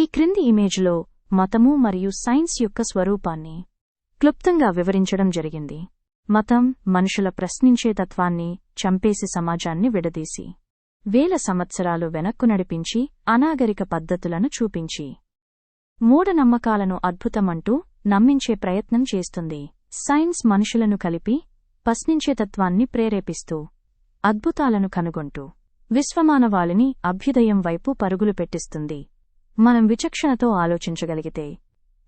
ఈ క్రింది ఇమేజ్లో మతము మరియు సైన్స్ యొక్క స్వరూపాన్ని క్లుప్తంగా వివరించడం జరిగింది. మతం మనుషుల ప్రశ్నించే తత్వాన్ని చంపేసి సమాజాన్ని విడదీసి వేల సంవత్సరాలు వెనక్కు నడిపించి అనాగరిక పద్ధతులను చూపించి మూఢనమ్మకాలను అద్భుతమంటూ నమ్మించే ప్రయత్నం చేస్తుంది. సైన్స్ మనుషులను కలిపి ప్రశ్నించే తత్వాన్ని ప్రేరేపిస్తూ అద్భుతాలను కనుగొంటూ విశ్వమానవాళిని అభ్యుదయం వైపు పరుగులు పెట్టిస్తుంది. మనం విచక్షణతో ఆలోచించగలిగితే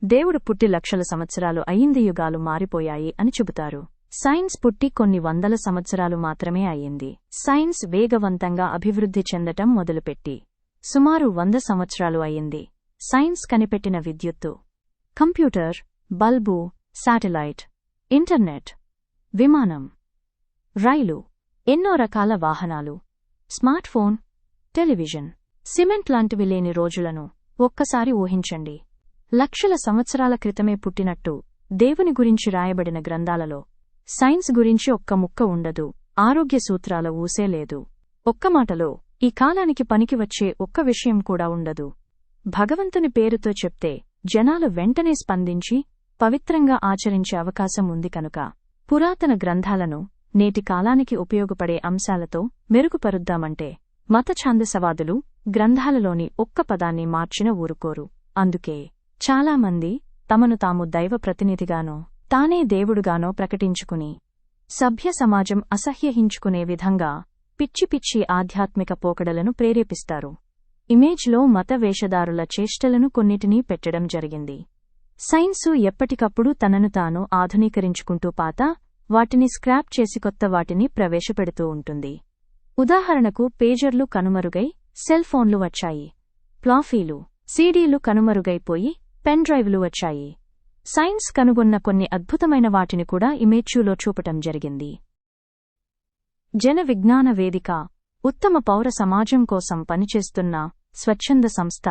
దేవుడు పుట్టి లక్షల సంవత్సరాలు అయింది, యుగాలు మారిపోయాయి అని చెబుతారు. సైన్స్ పుట్టి కొన్ని వందల సంవత్సరాలు మాత్రమే అయ్యింది. సైన్స్ వేగవంతంగా అభివృద్ధి చెందటం మొదలుపెట్టి సుమారు 100 సంవత్సరాలు అయ్యింది. సైన్స్ కనిపెట్టిన విద్యుత్తు, కంప్యూటర్, బల్బు, శాటిలైట్, ఇంటర్నెట్, విమానం, రైలు, ఎన్నో రకాల వాహనాలు, స్మార్ట్ ఫోన్, టెలివిజన్, సిమెంట్ లాంటివి లేని రోజులను ఒక్కసారి ఊహించండి. లక్షల సంవత్సరాల క్రితమే పుట్టినట్టు దేవుని గురించి రాయబడిన గ్రంథాలలో సైన్స్ గురించి ఒక్క ముక్క ఉండదు. ఆరోగ్య సూత్రాల ఊసే లేదు. ఒక్క మాటలో ఈ కాలానికి పనికి వచ్చే ఒక్క విషయం కూడా ఉండదు. భగవంతుని పేరుతో చెప్తే జనాలు వెంటనే స్పందించి పవిత్రంగా ఆచరించే అవకాశం ఉంది కనుక పురాతన గ్రంథాలను నేటి కాలానికి ఉపయోగపడే అంశాలతో మెరుగుపరుద్దామంటే మత ఛాందసవాదులు గ్రంథాలలోని ఒక్క పదాన్ని మార్చిన ఊరుకోరు. అందుకే చాలామంది తమను తాము దైవ ప్రతినిధిగానో తానే దేవుడుగానో ప్రకటించుకుని సభ్య సమాజం అసహ్యహించుకునే విధంగా పిచ్చి పిచ్చి ఆధ్యాత్మిక పోకడలను ప్రేరేపిస్తారు. ఇమేజ్లో మత వేషధారుల చేష్టలను కొన్నిటినీ పెట్టడం జరిగింది. సైన్సు ఎప్పటికప్పుడు తనను తాను ఆధునీకరించుకుంటూ పాత వాటిని స్క్రాప్ చేసి కొత్త వాటిని ప్రవేశపెడుతూ ఉంటుంది. ఉదాహరణకు పేజర్లు కనుమరుగై సెల్ ఫోన్లు వచ్చాయి. ప్లాఫీలు, సీడీలు కనుమరుగైపోయి పెన్ డ్రైవ్లు వచ్చాయి. సైన్స్ కనుగొన్న కొన్ని అద్భుతమైన వాటిని కూడా ఇమేజ్లో చూపటం జరిగింది. జన విజ్ఞాన వేదిక ఉత్తమ పౌర సమాజం కోసం పనిచేస్తున్న స్వచ్ఛంద సంస్థ.